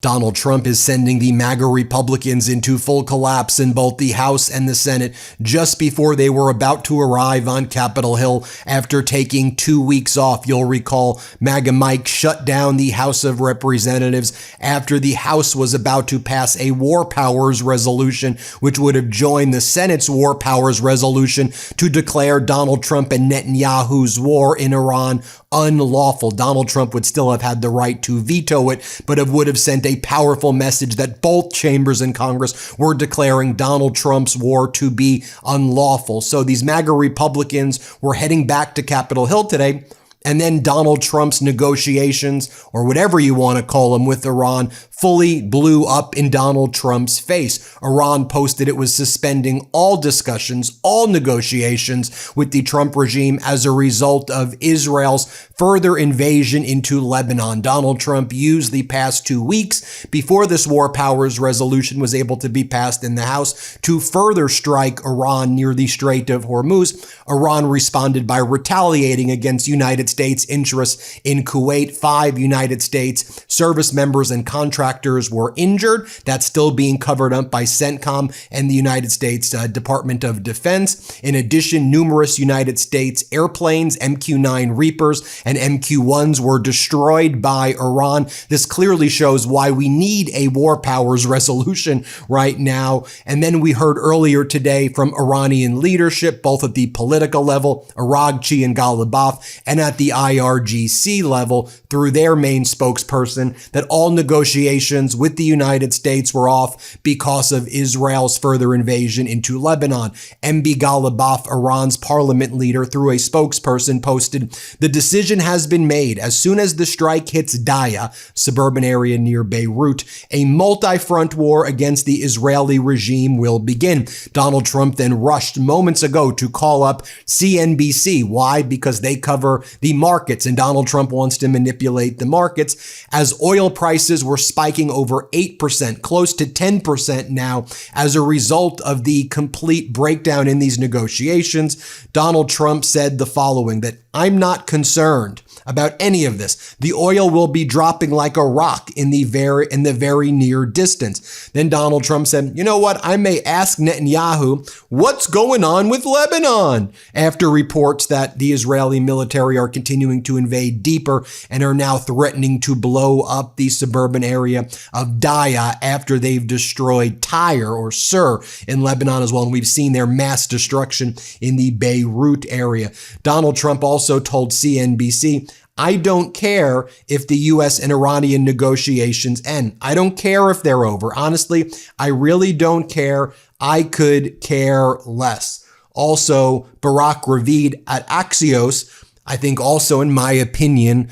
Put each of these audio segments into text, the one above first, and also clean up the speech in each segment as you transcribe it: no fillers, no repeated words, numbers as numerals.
Donald Trump is sending the MAGA Republicans into full collapse in both the House and the Senate just before they were about to arrive on Capitol Hill after taking 2 weeks off. You'll recall MAGA Mike shut down the House of Representatives after the House was about to pass a war powers resolution, which would have joined the Senate's war powers resolution to declare Donald Trump and Netanyahu's war in Iran unlawful. Donald Trump would still have had the right to veto it, but it would have sent a powerful message that both chambers in Congress were declaring Donald Trump's war to be unlawful. So these MAGA Republicans were heading back to Capitol Hill today. And then Donald Trump's negotiations, or whatever you want to call them, with Iran fully blew up in Donald Trump's face. Iran posted it was suspending all discussions, all negotiations with the Trump regime as a result of Israel's further invasion into Lebanon. Donald Trump used the past 2 weeks before this war powers resolution was able to be passed in the House to further strike Iran near the Strait of Hormuz. Iran responded by retaliating against United States interests in Kuwait. 5 United States service members and contractors were injured. That's still being covered up by CENTCOM and the United States Department of Defense. In addition, numerous United States airplanes, MQ-9 Reapers and MQ-1s, were destroyed by Iran. This clearly shows why we need a war powers resolution right now. And then we heard earlier today from Iranian leadership, both at the political level, Araghchi and Ghalibaf, and at the IRGC level through their main spokesperson, that all negotiations with the United States were off because of Israel's further invasion into Lebanon. MB Ghalibaf, Iran's parliament leader, through a spokesperson, posted, "The decision has been made. As soon as the strike hits Daya, suburban area near Beirut, a multi-front war against the Israeli regime will begin." Donald Trump then rushed moments ago to call up CNBC. Why? Because they cover the markets, and Donald Trump wants to manipulate the markets, as oil prices were spiking over 8%, close to 10% now, as a result of the complete breakdown in these negotiations. Donald Trump said the following, that "I'm not concerned about any of this. The oil will be dropping like a rock in the very near distance." Then Donald Trump said, "You know what? I may ask Netanyahu what's going on with Lebanon," after reports that the Israeli military are continuing to invade deeper and are now threatening to blow up the suburban area of Daya after they've destroyed Tyre or Sur in Lebanon as well. And we've seen their mass destruction in the Beirut area. Donald Trump also told CNBC, "I don't care if the U.S. and Iranian negotiations end. I don't care if they're over. Honestly, I really don't care. I could care less." Also, Barak Ravid at Axios, I think also, in my opinion,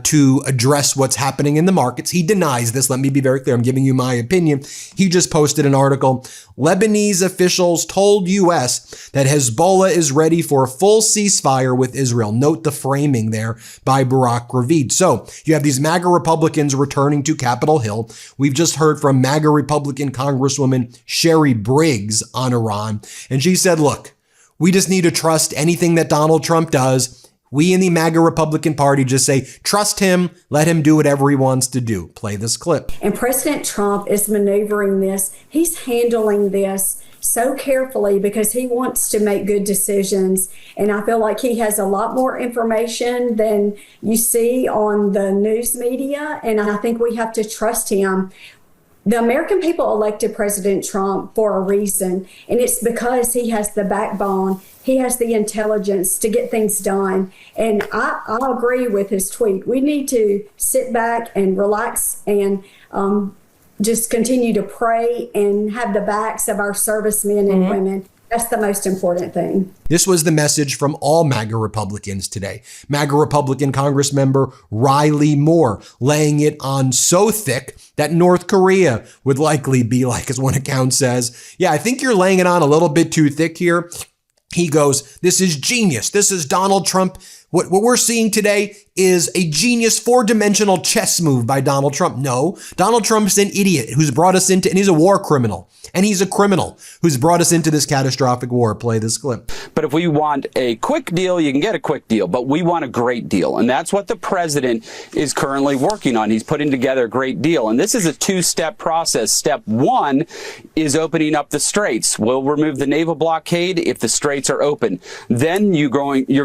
to address what's happening in the markets. He denies this. Let me be very clear. I'm giving you my opinion. He just posted an article. Lebanese officials told U.S. that Hezbollah is ready for a full ceasefire with Israel. Note the framing there by Barak Ravid. So you have these MAGA Republicans returning to Capitol Hill. We've just heard from MAGA Republican Congresswoman Sherry Briggs on Iran. And she said, look, we just need to trust anything that Donald Trump does. We in the MAGA Republican Party just say, trust him, let him do whatever he wants to do. Play this clip. And President Trump is maneuvering this. He's handling this so carefully because he wants to make good decisions. And I feel like he has a lot more information than you see on the news media. And I think we have to trust him. The American people elected President Trump for a reason, and it's because he has the backbone, he has the intelligence to get things done. And I agree with his tweet. We need to sit back and relax and just continue to pray and have the backs of our servicemen and women. That's the most important thing. This was the message from all MAGA Republicans today. MAGA Republican Congressmember Riley Moore laying it on so thick that North Korea would likely be like, as one account says, "Yeah, I think you're laying it on a little bit too thick here." He goes, "This is genius. This is Donald Trump What we're seeing today is a genius four-dimensional chess move by Donald Trump. No, Donald Trump's an idiot who's brought us into, and he's a war criminal. And he's a criminal who's brought us into this catastrophic war. Play this clip. But if we want a quick deal, you can get a quick deal. But we want a great deal. And that's what the president is currently working on. He's putting together a great deal. And this is a two-step process. Step one is opening up the straits. We'll remove the naval blockade if the straits are open. Then you're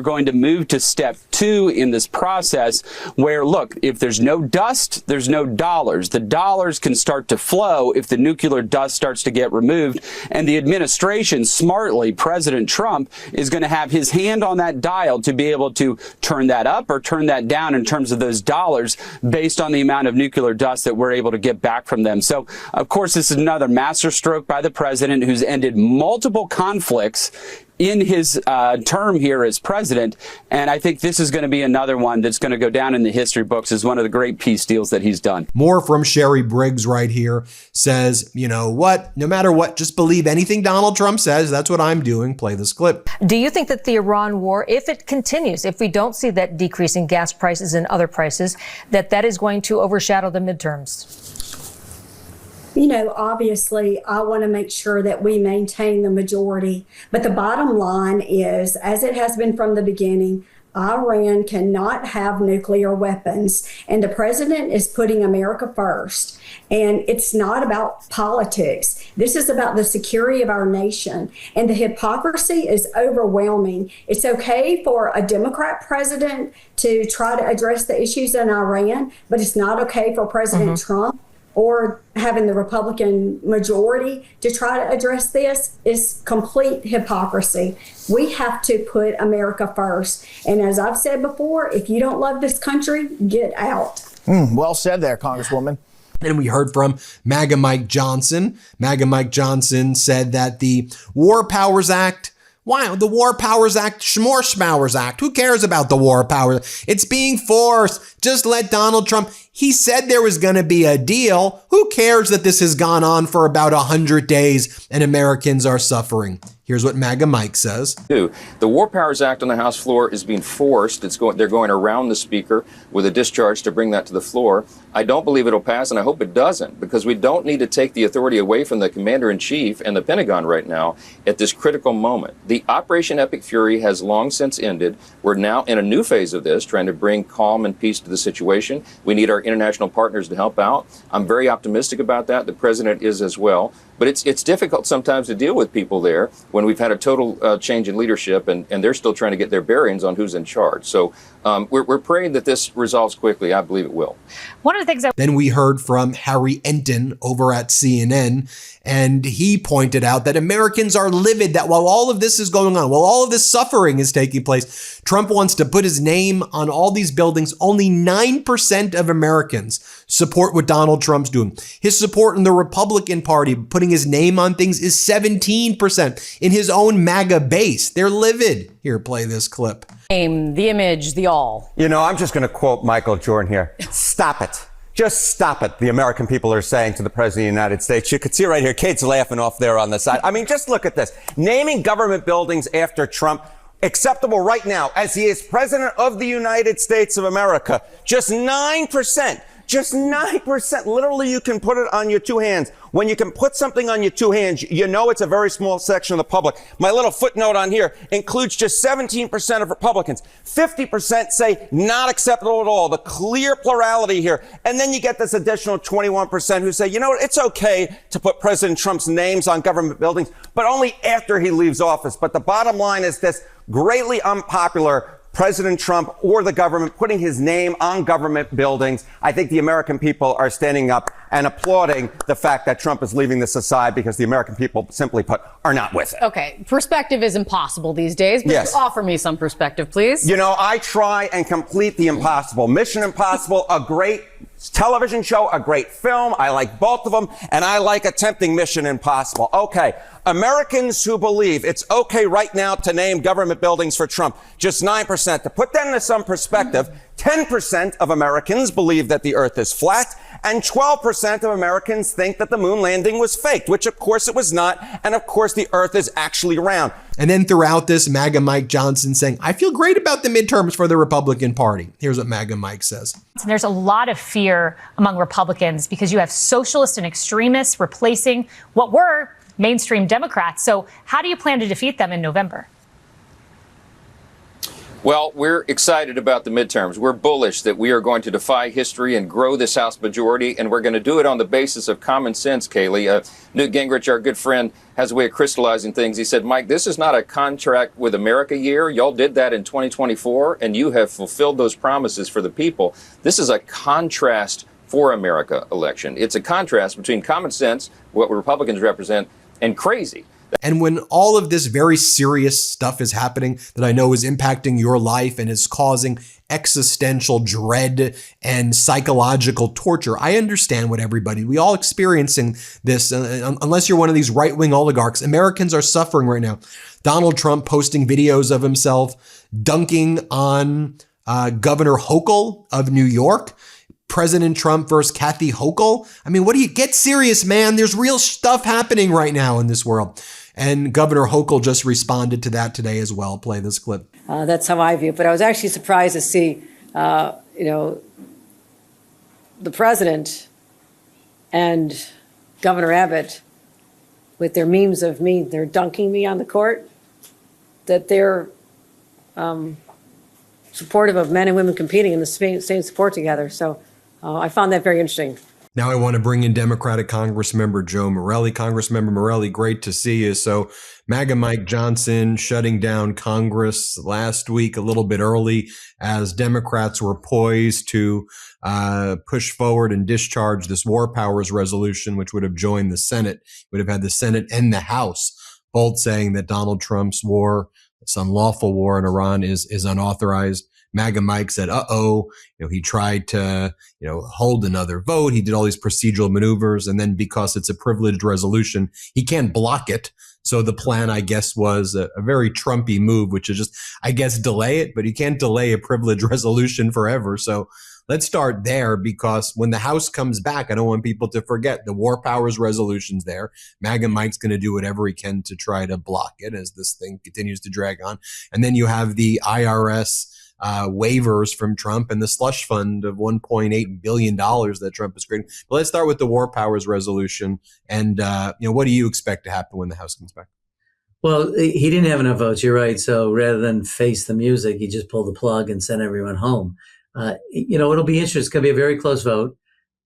going to move to step two in this process where, look, if there's no dust, there's no dollars. The dollars can start to flow if the nuclear dust starts to get removed. And the administration, smartly, President Trump, is going to have his hand on that dial to be able to turn that up or turn that down in terms of those dollars based on the amount of nuclear dust that we're able to get back from them. So, of course, this is another masterstroke by the president who's ended multiple conflicts in his term here as president. And I think this is going to be another one that's going to go down in the history books as one of the great peace deals that he's done. More from Sherry Briggs right here says, you know what, no matter what, just believe anything Donald Trump says. That's what I'm doing. Play this clip. Do you think that the Iran war, if it continues, if we don't see that decrease in gas prices and other prices, that is going to overshadow the midterms? You know, obviously, I want to make sure that we maintain the majority. But the bottom line is, as it has been from the beginning, Iran cannot have nuclear weapons. And the president is putting America first. And it's not about politics. This is about the security of our nation. And the hypocrisy is overwhelming. It's okay for a Democrat president to try to address the issues in Iran, but it's not okay for President Trump or having the Republican majority to try to address this. Is complete hypocrisy. We have to put America first. And as I've said before, if you don't love this country, get out. Well said there, Congresswoman. And we heard from MAGA Mike Johnson. MAGA Mike Johnson said that the War Powers Act, wow, the War Powers Act, Schmorschmowers Act. Who cares about the War Powers? It's being forced. Just let Donald Trump. He said there was going to be a deal. Who cares that this has gone on for about 100 days and Americans are suffering? Here's what MAGA Mike says. The War Powers Act on the House floor is being forced. They're going around the speaker with a discharge to bring that to the floor. I don't believe it'll pass, and I hope it doesn't, because we don't need to take the authority away from the commander-in-chief and the Pentagon right now at this critical moment. The Operation Epic Fury has long since ended. We're now in a new phase of this, trying to bring calm and peace to the situation. We need our international partners to help out. I'm very optimistic about that. The president is as well. But it's difficult sometimes to deal with people there when we've had a total change in leadership and they're still trying to get their bearings on who's in charge. So we're praying that this resolves quickly. I believe it will. One of the things Then we heard from Harry Enton over at CNN, and he pointed out that Americans are livid that while all of this is going on, while all of this suffering is taking place, Trump wants to put his name on all these buildings. Only 9% of Americans support what Donald Trump's doing. His support in the Republican Party, putting his name on things, is 17%. In his own MAGA base, they're livid. Here, play this clip. the image, the all. You know, I'm just going to quote Michael Jordan here. Stop it. Just stop it, the American people are saying to the President of the United States. You could see right here, Kate's laughing off there on the side. I mean, just look at this. Naming government buildings after Trump, acceptable right now, as he is President of the United States of America. Just 9%. Just 9%. Literally, you can put it on your two hands. When you can put something on your two hands, you know it's a very small section of the public. My little footnote on here includes just 17% of Republicans. 50% say not acceptable at all. The clear plurality here. And then you get this additional 21% who say, you know what, it's okay to put President Trump's names on government buildings, but only after he leaves office. But the bottom line is this: greatly unpopular President Trump or the government putting his name on government buildings. I think the American people are standing up and applauding the fact that Trump is leaving this aside, because the American people, simply put, are not with it. Okay, perspective is impossible these days, but Yes. offer me some perspective, please. You know, I try and complete the impossible. Mission Impossible, a great television show, a great film. I like both of them, and I like attempting Mission Impossible. Okay, Americans who believe it's okay right now to name government buildings for Trump, just 9%. To put that into some perspective, 10% of Americans believe that the earth is flat, and 12% of Americans think that the moon landing was faked, which of course it was not, and of course the earth is actually round. And then throughout this, MAGA Mike Johnson saying, I feel great about the midterms for the Republican Party. Here's what MAGA Mike says. There's a lot of fear among Republicans because you have socialists and extremists replacing what were mainstream Democrats. So how do you plan to defeat them in November? Well, we're excited about the midterms. We're bullish that we are going to defy history and grow this House majority, and we're going to do it on the basis of common sense, Kayleigh. Newt Gingrich, our good friend, has a way of crystallizing things. He said, Mike, this is not a contract with America year. Y'all did that in 2024, and you have fulfilled those promises for the people. This is a contrast for America election. It's a contrast between common sense, what Republicans represent, and crazy. And when all of this very serious stuff is happening that I know is impacting your life and is causing existential dread and psychological torture, I understand what we all experiencing this, unless you're one of these right-wing oligarchs. Americans are suffering right now. Donald Trump posting videos of himself dunking on Governor Hochul of New York. President Trump versus Kathy Hochul. I mean, get serious, man. There's real stuff happening right now in this world. And Governor Hochul just responded to that today as well. Play this clip. That's how I view it. But I was actually surprised to see, the president and Governor Abbott with their memes of me, they're dunking me on the court, that they're supportive of men and women competing in the same sport together. So I found that very interesting. Now I want to bring in Democratic Congressmember Joe Morelle. Congressmember Morelle, great to see you. So MAGA Mike Johnson shutting down Congress last week a little bit early as Democrats were poised to push forward and discharge this war powers resolution, which would have joined the Senate, would have had the Senate and the House both saying that Donald Trump's war, this unlawful war in Iran is unauthorized. MAGA Mike said, he tried to, hold another vote. He did all these procedural maneuvers. And then because it's a privileged resolution, he can't block it. So the plan, I guess, was a very Trumpy move, which is just, I guess, delay it. But you can't delay a privileged resolution forever. So let's start there, because when the House comes back, I don't want people to forget the war powers resolution's there. MAGA Mike's going to do whatever he can to try to block it as this thing continues to drag on. And then you have the IRS waivers from Trump and the slush fund of $1.8 billion that Trump is creating. But let's start with the war powers resolution. And, what do you expect to happen when the House comes back? Well, he didn't have enough votes. You're right. So rather than face the music, he just pulled the plug and sent everyone home. It'll be interesting. It's going to be a very close vote.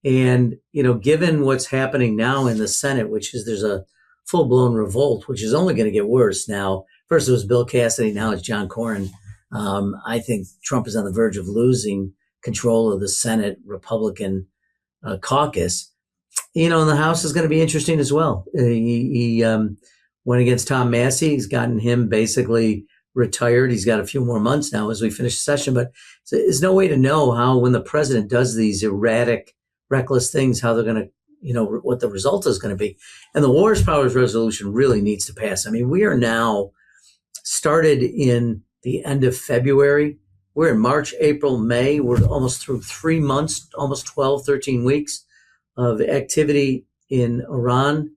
And, given what's happening now in the Senate, which is there's a full blown revolt, which is only going to get worse now. First it was Bill Cassidy. Now it's John Cornyn. I think Trump is on the verge of losing control of the Senate Republican caucus. And the House is going to be interesting as well. He went against Tom Massey. He's gotten him basically retired. He's got a few more months now as we finish the session. But there's no way to know how, when the president does these erratic, reckless things, how they're going to, what the result is going to be. And the War Powers Resolution really needs to pass. I mean, we are now started in the end of February. We're in March, April, May. We're almost through 3 months, almost 12, 13 weeks of activity in Iran.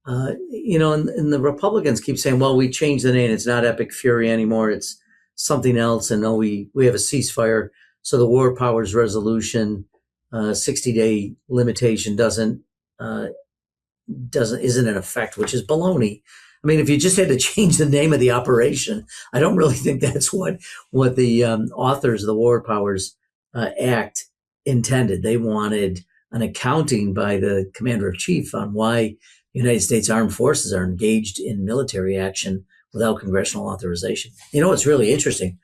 And the Republicans keep saying, well, we changed the name. It's not Epic Fury anymore. It's something else. And we have a ceasefire. So the War Powers Resolution, 60-day limitation isn't in effect, which is baloney. I mean, if you just had to change the name of the operation, I don't really think that's what the authors of the War Powers Act intended. They wanted an accounting by the Commander-in-Chief on why United States Armed Forces are engaged in military action without congressional authorization. It's really interesting.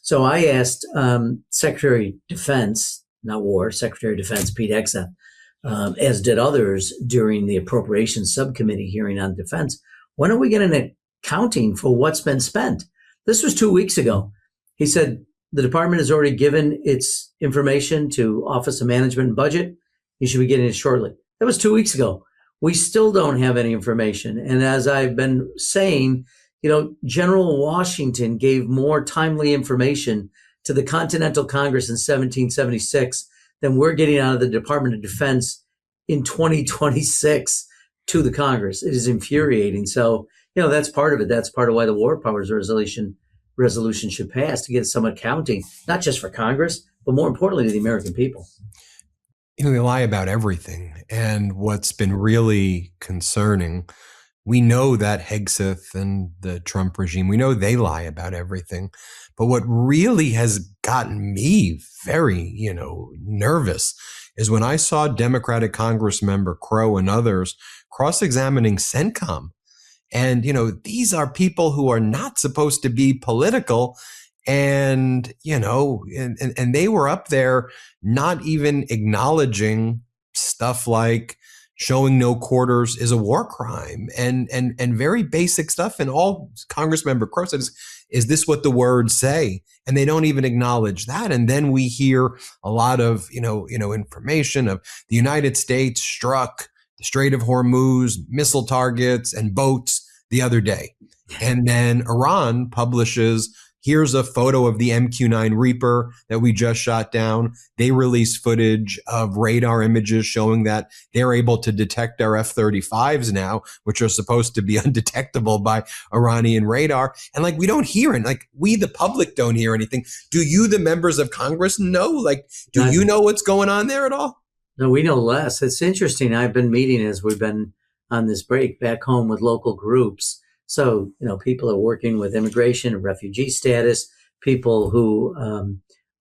So I asked Secretary of Defense, not War, Secretary of Defense Pete Hegseth, as did others during the Appropriations Subcommittee hearing on defense, when are we getting an accounting for what's been spent? This was 2 weeks ago. He said the department has already given its information to Office of Management and Budget. You should be getting it shortly. That was 2 weeks ago. We still don't have any information. And as I've been saying, General Washington gave more timely information to the Continental Congress in 1776 than we're getting out of the Department of Defense in 2026 to the Congress. It is infuriating. So, that's part of it. That's part of why the War Powers Resolution should pass, to get some accounting, not just for Congress, but more importantly to the American people. They lie about everything. And what's been really concerning, we know that Hegseth and the Trump regime, we know they lie about everything. But what really has gotten me very, nervous is when I saw Democratic Congressmember Crow and others cross-examining CENTCOM. And, these are people who are not supposed to be political. And, and they were up there not even acknowledging stuff like showing no quarters is a war crime and very basic stuff. And all Congressmember Crow said is this what the words say? And they don't even acknowledge that. And then we hear a lot of, information of the United States struck the Strait of Hormuz, missile targets and boats the other day. And then Iran publishes, here's a photo of the MQ-9 Reaper that we just shot down. They release footage of radar images showing that they're able to detect our F-35s now, which are supposed to be undetectable by Iranian radar. And we don't hear it. We, the public, don't hear anything. Do you, the members of Congress, know? Do you know what's going on there at all? No, we know less. It's interesting. I've been meeting, as we've been on this break, back home with local groups. So, people are working with immigration and refugee status, people who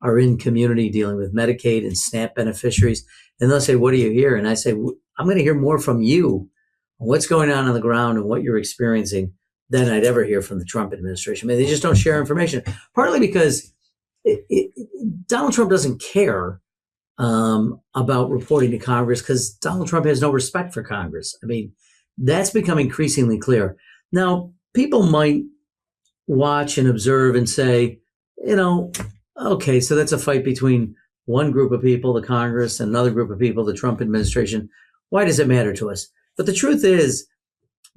are in community dealing with Medicaid and SNAP beneficiaries. And they'll say, what do you hear? And I say, I'm going to hear more from you on what's going on the ground and what you're experiencing than I'd ever hear from the Trump administration. I mean, they just don't share information, partly because Donald Trump doesn't care about reporting to Congress, because Donald Trump has no respect for Congress. I mean, that's become increasingly clear. Now, people might watch and observe and say, okay, so that's a fight between one group of people, the Congress, and another group of people, the Trump administration. Why does it matter to us? But the truth is,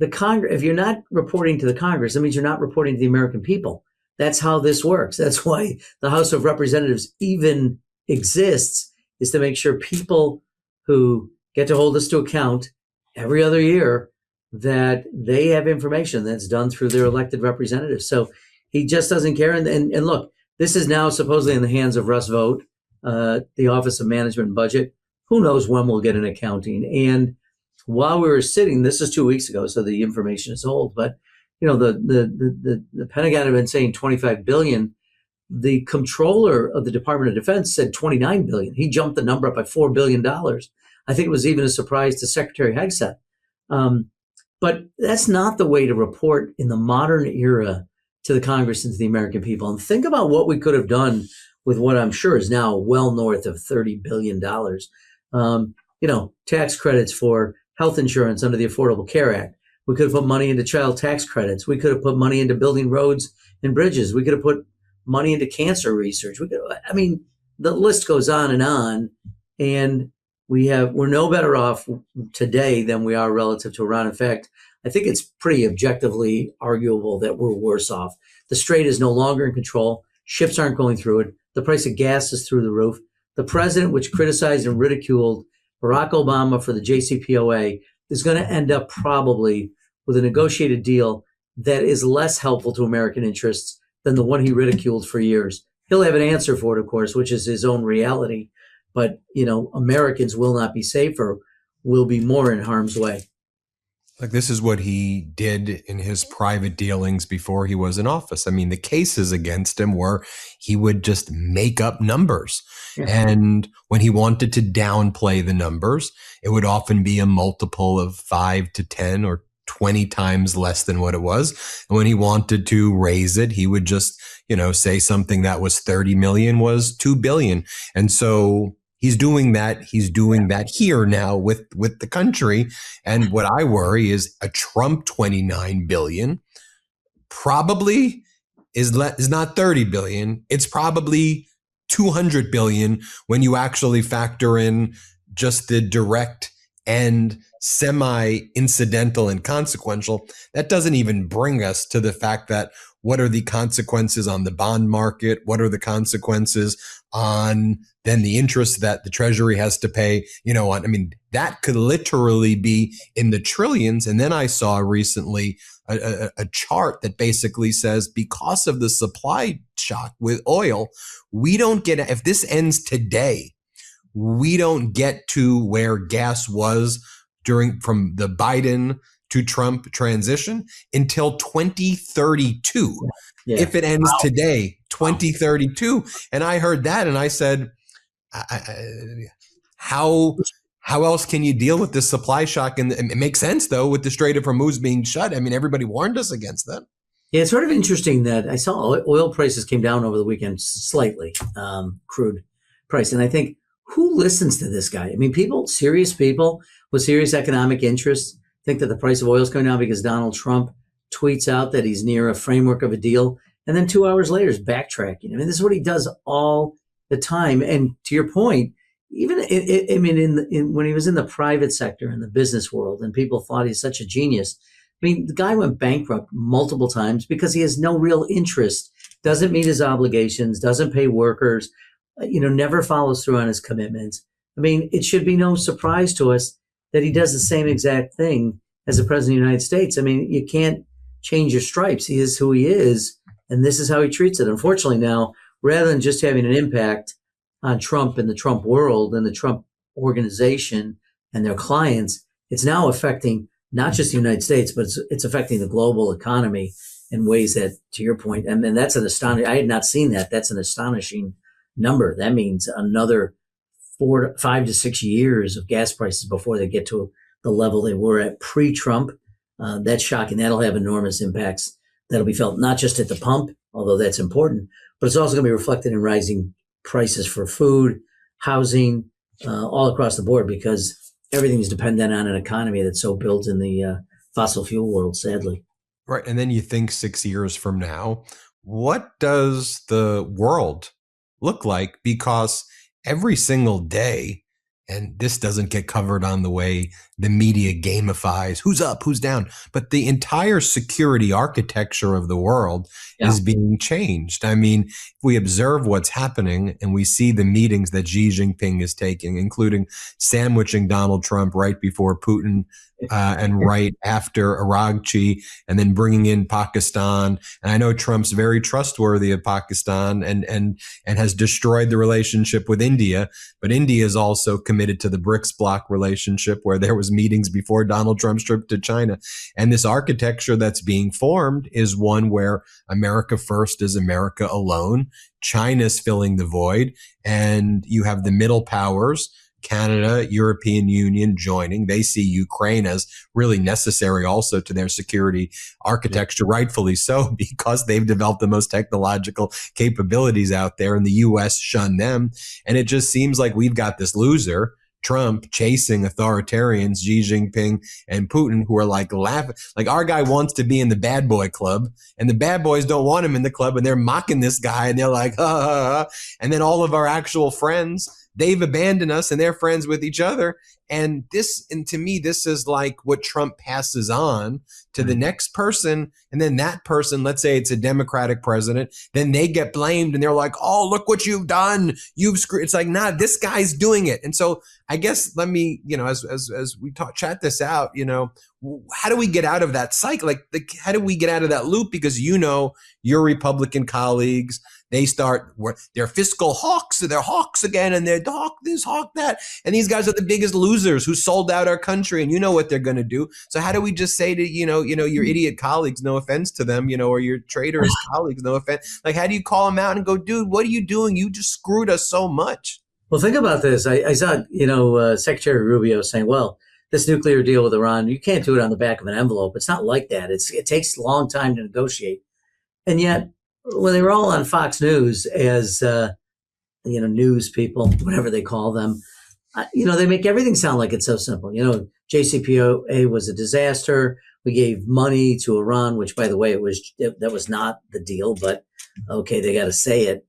if you're not reporting to the Congress, that means you're not reporting to the American people. That's how this works. That's why the House of Representatives even exists, is to make sure people who get to hold us to account every other year, that they have information that's done through their elected representatives. So he just doesn't care. And look, this is now supposedly in the hands of Russ Vought, the Office of Management and Budget. Who knows when we'll get an accounting? And while we were sitting, this is 2 weeks ago, so the information is old, but the Pentagon had been saying 25 billion. The comptroller of the Department of Defense said 29 billion. He jumped the number up by $4 billion. I think it was even a surprise to Secretary Hegseth. But that's not the way to report in the modern era to the Congress and to the American people. And think about what we could have done with what I'm sure is now well north of $30 billion. Tax credits for health insurance under the Affordable Care Act. We could have put money into child tax credits. We could have put money into building roads and bridges. We could have put money into cancer research. The list goes on. And we're no better off today than we are relative to Iran. In fact, I think it's pretty objectively arguable that we're worse off. The Strait is no longer in control. Ships aren't going through it. The price of gas is through the roof. The president, which criticized and ridiculed Barack Obama for the JCPOA, is going to end up probably with a negotiated deal that is less helpful to American interests than the one he ridiculed for years. He'll have an answer for it, of course, which is his own reality. But, Americans will not be safer, will be more in harm's way. This is what he did in his private dealings before he was in office. I mean, the cases against him were he would just make up numbers. Yeah. And when he wanted to downplay the numbers, it would often be a multiple of 5 to 10 or 20 times less than what it was. And when he wanted to raise it, he would just, say something that was 30 million was 2 billion. And so he's doing that. He's doing that here now with the country. And what I worry is a Trump 29 billion probably is not 30 billion. It's probably 200 billion when you actually factor in just the direct and semi-incidental and consequential. That doesn't even bring us to the fact that What are the consequences on the bond market? What are the consequences on then the interest that the Treasury has to pay? That could literally be in the trillions. And then I saw recently a chart that basically says because of the supply shock with oil, if this ends today, we don't get to where gas was from the Biden to Trump transition until 2032. Yeah. If it ends today, 2032. And I heard that and I said, how else can you deal with this supply shock? And it makes sense, though, with the Strait of Hormuz being shut. I mean, everybody warned us against that. Yeah, it's sort of interesting that I saw oil prices came down over the weekend slightly, crude price. And I think, who listens to this guy? I mean, serious people with serious economic interests think that the price of oil is going down because Donald Trump tweets out that he's near a framework of a deal. And then 2 hours later is backtracking. I mean, this is what he does all the time. And to your point, even when he was in the private sector, in the business world, and people thought he's such a genius. I mean, the guy went bankrupt multiple times because he has no real interest, doesn't meet his obligations, doesn't pay workers, never follows through on his commitments. I mean, it should be no surprise to us that he does the same exact thing as the president of the United States. I mean, you can't change your stripes. He is who he is, and this is how he treats it. Unfortunately now, rather than just having an impact on Trump and the Trump world and the Trump organization and their clients, it's now affecting not just the United States, but it's affecting the global economy in ways that, to your point, I mean, that's I had not seen that. That's an astonishing number. That means another 5 to 6 years of gas prices before they get to the level they were at pre-Trump. That's shocking. That'll have enormous impacts that'll be felt not just at the pump, although that's important, but it's also going to be reflected in rising prices for food, housing, all across the board, because everything is dependent on an economy that's so built in the fossil fuel world, sadly. Right. And then you think 6 years from now, what does the world look like? Because every single day, and this doesn't get covered on the way the media gamifies who's up, who's down, but the entire security architecture of the world is being changed. I mean, if we observe what's happening and we see the meetings that Xi Jinping is taking, including sandwiching Donald Trump right before Putin and right after Aragchi, and then bringing in Pakistan. And I know Trump's very trustworthy of Pakistan and has destroyed the relationship with India, but India is also committed to the BRICS bloc relationship, where there was meetings before Donald Trump's trip to China. And this architecture that's being formed is one where America first is America alone. China's filling the void, and you have the middle powers, Canada, European Union joining. They see Ukraine as really necessary also to their security architecture, rightfully so, because they've developed the most technological capabilities out there, and the U.S. shun them. And it just seems like we've got this loser, Trump, chasing authoritarians, Xi Jinping and Putin, who are like laughing. Like, our guy wants to be in the bad boy club, and the bad boys don't want him in the club, and they're mocking this guy, and they're like, ha, ha, ha. And then all of our actual friends, they've abandoned us, and they're friends with each other. And to me, this is like what Trump passes on to the next person. And then that person, let's say it's a Democratic president, then they get blamed and they're like, oh, look what you've done. You've screwed. It's like, nah, this guy's doing it. And so I guess let me, as we chat this out, how do we get out of that cycle? How do we get out of that loop? Because, your Republican colleagues, they're fiscal hawks, they're hawks again, and they're hawk this, hawk that. And these guys are the biggest losers who sold out our country, and you know what they're going to do. So how do we just say to, your idiot colleagues, no offense to them, or your traitorous colleagues, no offense. Like, how do you call them out and go, dude, what are you doing? You just screwed us so much. Well, think about this. I saw, Secretary Rubio saying, well, this nuclear deal with Iran, you can't do it on the back of an envelope. It's not like that. It takes a long time to negotiate. And yet, when they were all on Fox News as, news people, whatever they call them, they make everything sound like it's so simple. JCPOA was a disaster. We gave money to Iran, which, by the way, that was not the deal, but okay, they got to say it.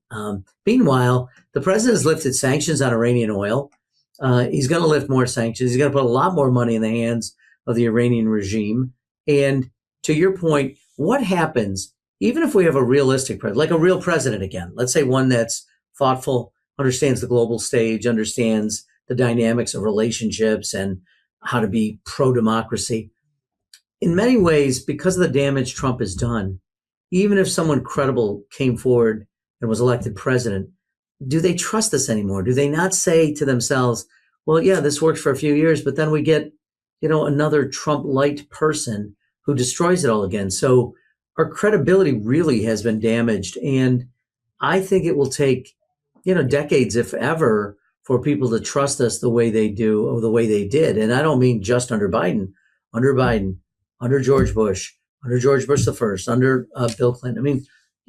Meanwhile, the president has lifted sanctions on Iranian oil. He's going to lift more sanctions. He's going to put a lot more money in the hands of the Iranian regime. And to your point, what happens even if we have a realistic president, like a real president again, let's say one that's thoughtful, understands the global stage, understands the dynamics of relationships and how to be pro-democracy. In many ways, because of the damage Trump has done, even if someone credible came forward and was elected president, do they trust this anymore? Do they not say to themselves, well, yeah, this works for a few years, but then we get, another Trump-light person who destroys it all again. So our credibility really has been damaged. And I think it will take, decades, if ever, for people to trust us the way they do or the way they did. And I don't mean just under Biden, under George Bush, under George Bush the first, under Bill Clinton. I mean,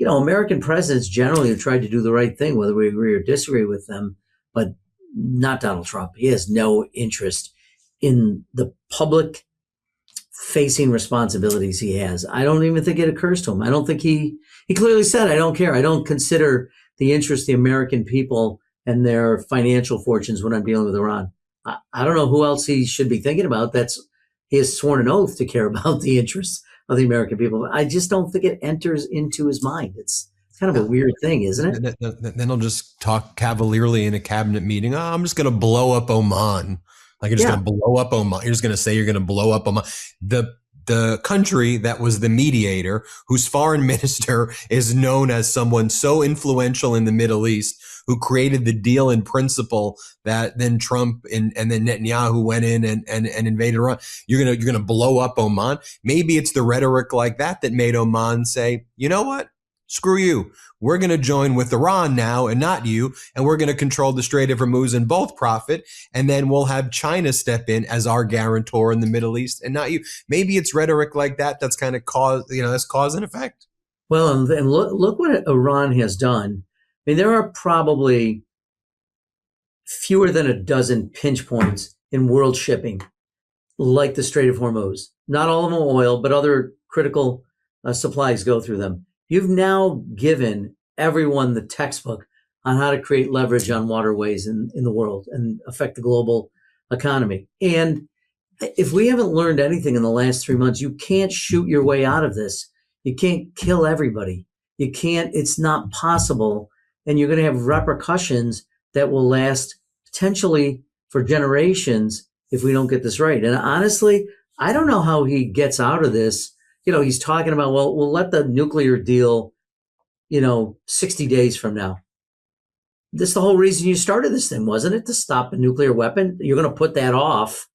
American presidents generally have tried to do the right thing, whether we agree or disagree with them, but not Donald Trump. He has no interest in the public facing responsibilities he has. I don't even think it occurs to him. I don't think he clearly said, I don't care. I don't consider the interest of the American people and their financial fortunes when I'm dealing with Iran. I don't know who else he should be thinking about. He has sworn an oath to care about the interests of the American people. I just don't think it enters into his mind. It's kind of a weird thing, isn't it? Then he'll just talk cavalierly in a cabinet meeting. Oh, I'm just going to blow up Oman. Like you're just going to blow up Oman. You're just going to say you're going to blow up Oman. The country that was the mediator, whose foreign minister is known as someone so influential in the Middle East, who created the deal in principle that then Trump and then Netanyahu went in and invaded Iran. You're gonna blow up Oman. Maybe it's the rhetoric like that made Oman say, you know what? Screw you. We're going to join with Iran now and not you. And we're going to control the Strait of Hormuz and both profit. And then we'll have China step in as our guarantor in the Middle East and not you. Maybe it's rhetoric like that that's kind of that's cause and effect. Well, and look what Iran has done. I mean, there are probably fewer than a dozen pinch points in world shipping, like the Strait of Hormuz. Not all of them oil, but other critical supplies go through them. You've now given everyone the textbook on how to create leverage on waterways in the world and affect the global economy. And if we haven't learned anything in the last 3 months, you can't shoot your way out of this. You can't kill everybody. You can't, it's not possible. And you're going to have repercussions that will last potentially for generations if we don't get this right. And honestly, I don't know how he gets out of this. He's talking about, well, we'll let the nuclear deal, 60 days from now. This is the whole reason you started this thing, wasn't it? To stop a nuclear weapon. You're going to put that off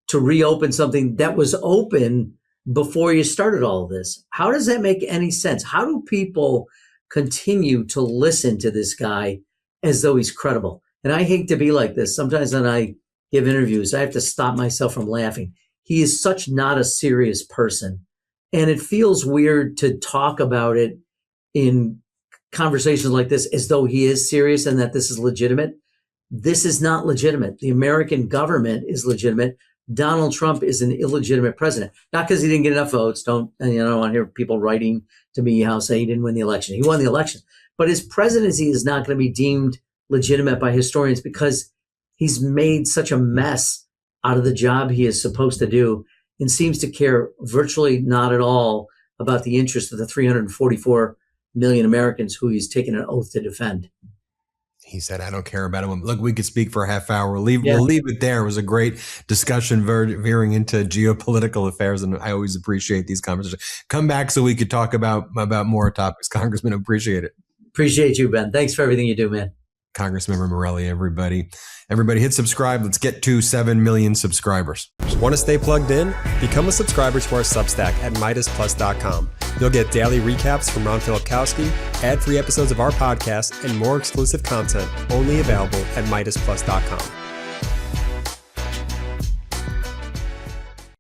to reopen something that was open before you started all of this. How does that make any sense? How do people continue to listen to this guy as though he's credible? And I hate to be like this. Sometimes when I give interviews, I have to stop myself from laughing. He is such not a serious person. And it feels weird to talk about it in conversations like this as though he is serious and that this is legitimate. This is not legitimate. The American government is legitimate. Donald Trump is an illegitimate president. Not because he didn't get enough votes. I don't want to hear people writing to me how say he didn't win the election. He won the election. But his presidency is not going to be deemed legitimate by historians because he's made such a mess out of the job he is supposed to do and seems to care virtually not at all about the interests of the 344 million Americans who he's taken an oath to defend. He said, I don't care about him. Look, we could speak for a half hour. We'll leave it there. It was a great discussion veering into geopolitical affairs, and I always appreciate these conversations. Come back so we could talk about more topics. Congressman, appreciate it. Appreciate you, Ben. Thanks for everything you do, man. Congressmember Morelle, everybody hit subscribe. Let's get to 7 million subscribers. Want to stay plugged in? Become a subscriber to our Substack at MeidasPlus.com. You'll get daily recaps from Ron Filipkowski, ad-free episodes of our podcast, and more exclusive content only available at MeidasPlus.com.